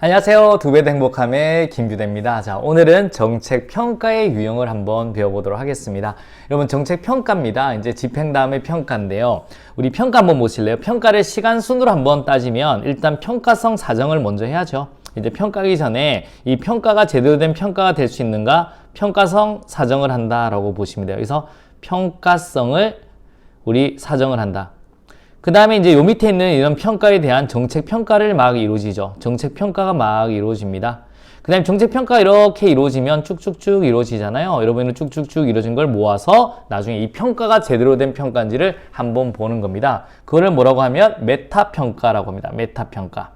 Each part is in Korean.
안녕하세요. 두 배 더 행복함의 김규대입니다. 자, 오늘은 정책평가의 유형을 한번 배워보도록 하겠습니다. 여러분, 정책평가입니다. 이제 집행 다음에 평가인데요. 우리 평가 한번 보실래요? 평가를 시간 순으로 한번 따지면 일단 평가성 사정을 먼저 해야죠. 이제 평가하기 전에 이 평가가 제대로 된 평가가 될 수 있는가? 평가성 사정을 한다라고 보시면 돼요. 그래서 평가성을 우리 사정을 한다. 그 다음에 이제 요 밑에 있는 이런 평가에 대한 정책평가를 막 이루어지죠. 정책평가가 막 이루어집니다. 그 다음에 정책평가가 이렇게 이루어지면 쭉쭉쭉 이루어지잖아요. 여러분은 쭉쭉쭉 이루어진 걸 모아서 나중에 이 평가가 제대로 된 평가인지를 한번 보는 겁니다. 그거를 뭐라고 하면 메타평가라고 합니다. 메타평가.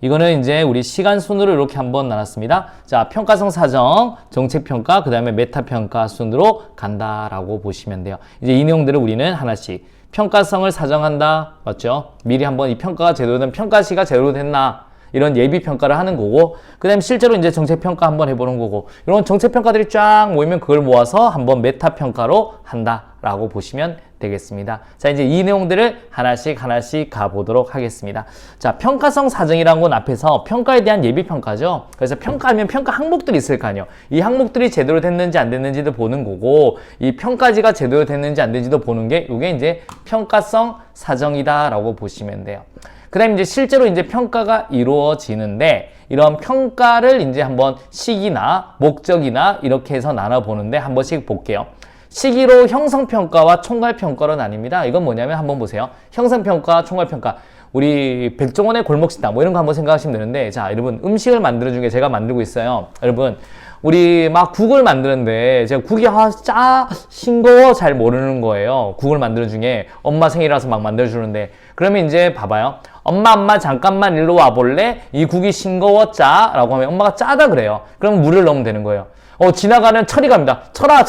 이거는 이제 우리 시간 순으로 이렇게 한번 나눴습니다. 자, 평가성 사정, 정책평가, 그 다음에 메타평가 순으로 간다라고 보시면 돼요. 이제 이 내용들을 우리는 하나씩 평가성을 사정한다. 맞죠? 미리 한번 이 평가가 제대로 된 평가시가 제대로 됐나? 이런 예비 평가를 하는 거고, 그 다음에 실제로 이제 정책평가 한번 해보는 거고, 이런 정책평가들이 쫙 모이면 그걸 모아서 한번 메타평가로 한다라고 보시면 되겠습니다. 자, 이제 이 내용들을 하나씩 가보도록 하겠습니다. 자, 평가성 사정이라는 건 앞에서 평가에 대한 예비 평가죠. 그래서 평가하면 평가 항목들이 있을 거 아니에요. 이 항목들이 제대로 됐는지 안 됐는지도 보는 거고, 이 평가지가 제대로 됐는지 안 됐는지도 보는 게 이게 이제 평가성 사정이다라고 보시면 돼요. 그 다음에 이제 실제로 이제 평가가 이루어지는데, 이런 평가를 이제 한번 시기나 목적이나 이렇게 해서 나눠보는데 한 번씩 볼게요. 시기로 형성평가와 총괄평가로 나뉩니다. 이건 뭐냐면 한번 보세요. 형성평가, 총괄평가. 우리 백종원의 골목식당 뭐 이런 거 한번 생각하시면 되는데, 자, 여러분 음식을 만드는 중에 제가 만들고 있어요. 여러분 우리 막 국을 만드는데 제가 국이 싱거워 잘 모르는 거예요. 국을 만드는 중에 엄마 생일이라서 막 만들어주는데, 그러면 이제 봐봐요. 엄마 잠깐만 일로 와볼래? 이 국이 싱거워 짜? 라고 하면 엄마가 짜다 그래요. 그러면 물을 넣으면 되는 거예요. 지나가는 철이 갑니다. 철아,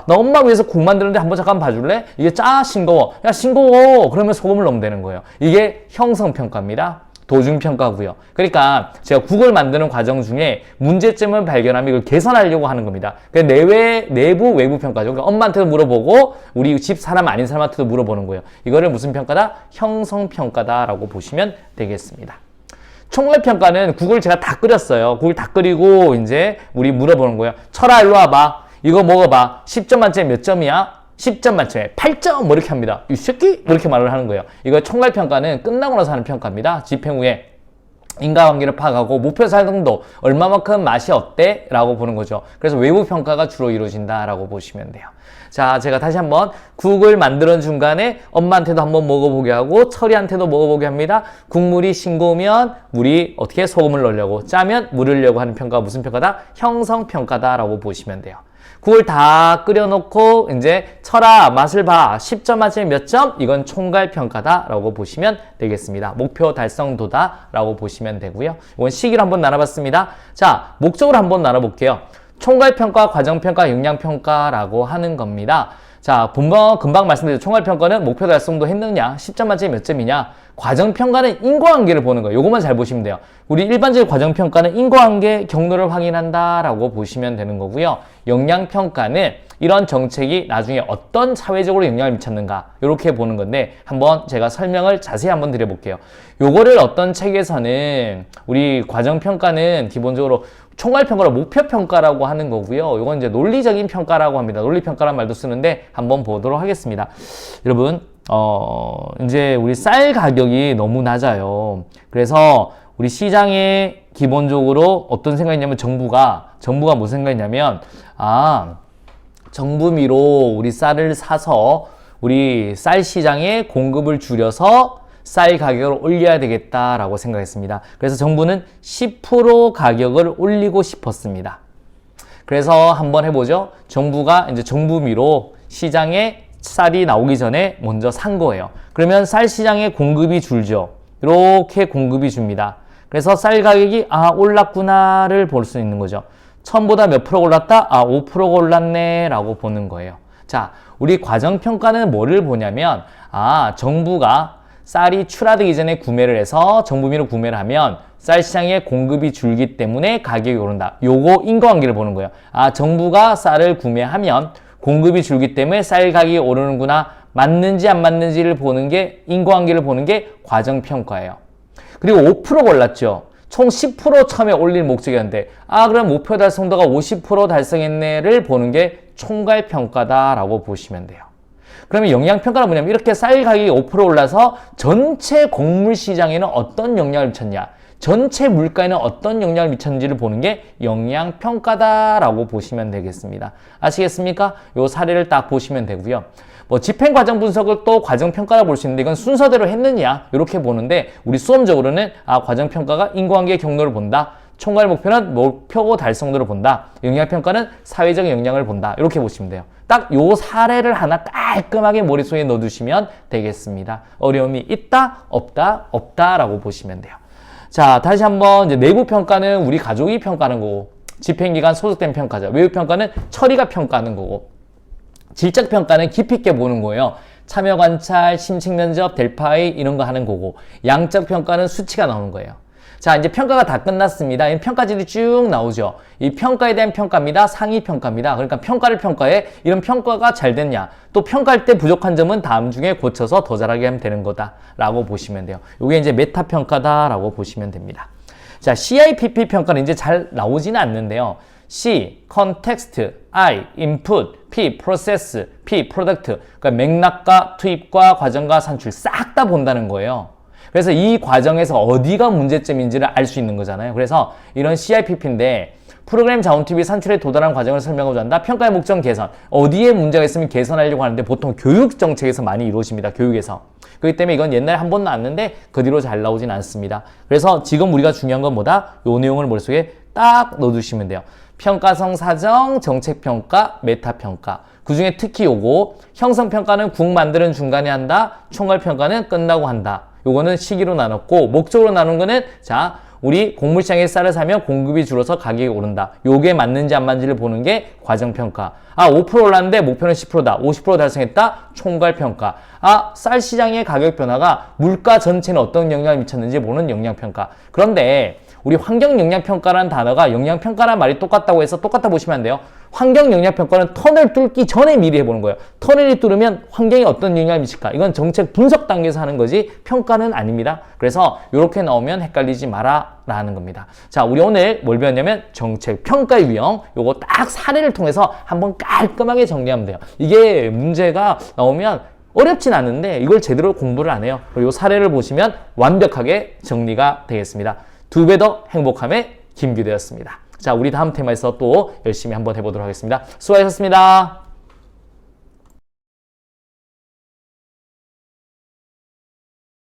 나 엄마 위해서 국 만드는데 한번 잠깐 봐줄래? 이게 싱거워. 야, 싱거워. 그러면 소금을 넣으면 되는 거예요. 이게 형성평가입니다. 도중평가고요. 그러니까 제가 국을 만드는 과정 중에 문제점을 발견하면 이걸 개선하려고 하는 겁니다. 내부, 외부 평가죠. 그러니까 엄마한테도 물어보고 우리 집 사람 아닌 사람한테도 물어보는 거예요. 이거를 무슨 평가다? 형성평가다라고 보시면 되겠습니다. 총괄평가는 국을 제가 다 끓였어요. 국을 다 끓이고 이제 우리 물어보는 거예요. 철아, 일로 와봐. 이거 먹어봐. 10점 만점에 몇 점이야? 10점 만점에 8점 뭐 이렇게 합니다. 이 새끼? 뭐 이렇게 말을 하는 거예요. 이거 총괄평가는 끝나고 나서 하는 평가입니다. 집행 후에 인과관계를 파악하고 목표 사용도 얼마만큼 맛이 어때? 라고 보는 거죠. 그래서 외부 평가가 주로 이루어진다라고 보시면 돼요. 자, 제가 다시 한번 국을 만드는 중간에 엄마한테도 한번 먹어보게 하고 철이한테도 먹어보게 합니다. 국물이 싱거우면 우리 어떻게 소금을 넣으려고, 짜면 물을 넣으려고 하는 평가가 무슨 평가다? 형성평가다라고 보시면 돼요. 국을 다 끓여놓고 이제 철아 맛을 봐. 10점 만점에 몇 점? 이건 총괄평가다라고 보시면 되겠습니다. 목표 달성도다라고 보시면 되고요. 이건 시기로 한번 나눠봤습니다. 자, 목적으로 한번 나눠볼게요. 총괄평가, 과정평가, 역량평가라고 하는 겁니다. 자, 금방 말씀드린 총괄평가는 목표 달성도 했느냐, 10점 만점에 몇 점이냐, 과정평가는 인과관계를 보는 거예요. 요것만 잘 보시면 돼요. 우리 일반적인 과정평가는 인과관계 경로를 확인한다라고 보시면 되는 거고요. 역량평가는 이런 정책이 나중에 어떤 사회적으로 영향을 미쳤는가 이렇게 보는 건데, 한번 제가 설명을 자세히 한번 드려볼게요. 요거를 어떤 책에서는 우리 과정평가는 기본적으로 총괄평가를 목표평가라고 하는 거고요. 이건 이제 논리적인 평가라고 합니다. 논리평가라는 말도 쓰는데 한번 보도록 하겠습니다. 여러분, 이제 우리 쌀 가격이 너무 낮아요. 그래서 우리 시장에 기본적으로 어떤 생각이냐면 정부가 무슨 생각이냐면, 정부미로 우리 쌀을 사서 우리 쌀 시장에 공급을 줄여서 쌀 가격을 올려야 되겠다라고 생각했습니다. 그래서 정부는 10% 가격을 올리고 싶었습니다. 그래서 한번 해보죠. 정부가 이제 정부미로 시장에 쌀이 나오기 전에 먼저 산 거예요. 그러면 쌀 시장에 공급이 줄죠. 이렇게 공급이 줍니다. 그래서 쌀 가격이 올랐구나를 볼 수 있는 거죠. 처음보다 몇 프로 올랐다? 5%가 올랐네 라고 보는 거예요. 자, 우리 과정평가는 뭐를 보냐면, 정부가 쌀이 출하되기 전에 구매를 해서 정부미로 구매를 하면 쌀 시장에 공급이 줄기 때문에 가격이 오른다. 요거 인과관계를 보는 거예요. 정부가 쌀을 구매하면 공급이 줄기 때문에 쌀 가격이 오르는구나. 맞는지 안 맞는지를 보는 게, 인과관계를 보는 게 과정평가예요. 그리고 5%가 올랐죠. 총 10% 처음에 올릴 목적이었는데 그럼 목표 달성도가 50% 달성했네를 보는 게 총괄평가다라고 보시면 돼요. 그러면 영양평가는 뭐냐면 이렇게 쌀 가격이 5% 올라서 전체 곡물 시장에는 어떤 영향을 미쳤냐, 전체 물가에는 어떤 영향을 미쳤는지를 보는 게 영양평가다라고 보시면 되겠습니다. 아시겠습니까? 요 사례를 딱 보시면 되고요. 뭐 집행과정 분석을 또 과정평가라고 볼 수 있는데 이건 순서대로 했느냐 이렇게 보는데 우리 수험적으로는 과정평가가 인과관계 경로를 본다. 총괄 목표는 목표 달성도를 본다. 영양평가는 사회적 영향을 본다. 이렇게 보시면 돼요. 딱 요 사례를 하나 깔끔하게 머릿속에 넣어두시면 되겠습니다. 어려움이 있다, 없다, 없다라고 보시면 돼요. 자, 다시 한번 이제 내부 평가는 우리 가족이 평가하는 거고, 집행기관 소속된 평가죠. 외부 평가는 처리가 평가하는 거고, 질적 평가는 깊이 있게 보는 거예요. 참여 관찰, 심층 면접, 델파이 이런 거 하는 거고, 양적 평가는 수치가 나오는 거예요. 자, 이제 평가가 다 끝났습니다. 이 평가지들이 쭉 나오죠. 이 평가에 대한 평가입니다. 상위 평가입니다. 그러니까 평가를 평가해. 이런 평가가 잘 됐냐. 또 평가할 때 부족한 점은 다음 중에 고쳐서 더 잘하게 하면 되는 거다라고 보시면 돼요. 이게 이제 메타 평가다라고 보시면 됩니다. 자, CIPP 평가는 이제 잘 나오지는 않는데요. C, context, I, input, P, process, P, product. 그러니까 맥락과 투입과 과정과 산출 싹 다 본다는 거예요. 그래서 이 과정에서 어디가 문제점인지를 알 수 있는 거잖아요. 그래서 이런 CIPP인데 프로그램 자원 투입이 산출에 도달하는 과정을 설명하고자 한다. 평가의 목적 개선. 어디에 문제가 있으면 개선하려고 하는데 보통 교육 정책에서 많이 이루어집니다. 교육에서. 그렇기 때문에 이건 옛날에 한 번 나왔는데 그 뒤로 잘 나오진 않습니다. 그래서 지금 우리가 중요한 건 뭐다? 요 내용을 머릿속에 딱 넣어두시면 돼요. 평가성 사정, 정책평가, 메타평가. 그 중에 특히 요거 형성평가는 국 만드는 중간에 한다. 총괄평가는 끝나고 한다. 요거는 시기로 나눴고 목적으로 나눈 거는 자 우리 곡물시장에 쌀을 사면 공급이 줄어서 가격이 오른다. 요게 맞는지 안 맞는지를 보는 게 과정평가. 5% 올랐는데 목표는 10%다. 50% 달성했다. 총괄평가. 쌀 시장의 가격 변화가 물가 전체는 어떤 영향을 미쳤는지 보는 영양평가. 그런데 우리 환경영양평가라는 단어가 영양평가라는 말이 똑같다고 해서 똑같다 보시면 안 돼요. 환경영양평가는 터널 뚫기 전에 미리 해보는 거예요. 터널이 뚫으면 환경에 어떤 영향을 미칠까? 이건 정책 분석 단계에서 하는 거지 평가는 아닙니다. 그래서 이렇게 나오면 헷갈리지 마라 라는 겁니다. 자, 우리 오늘 뭘 배웠냐면 정책 평가의 유형 요거 딱 사례를 통해서 한번 깔끔하게 정리하면 돼요. 이게 문제가 나오면 어렵진 않은데 이걸 제대로 공부를 안 해요. 그리고 이 사례를 보시면 완벽하게 정리가 되겠습니다. 2배 더 행복함의 김규대였습니다. 자, 우리 다음 테마에서 또 열심히 한번 해보도록 하겠습니다. 수고하셨습니다.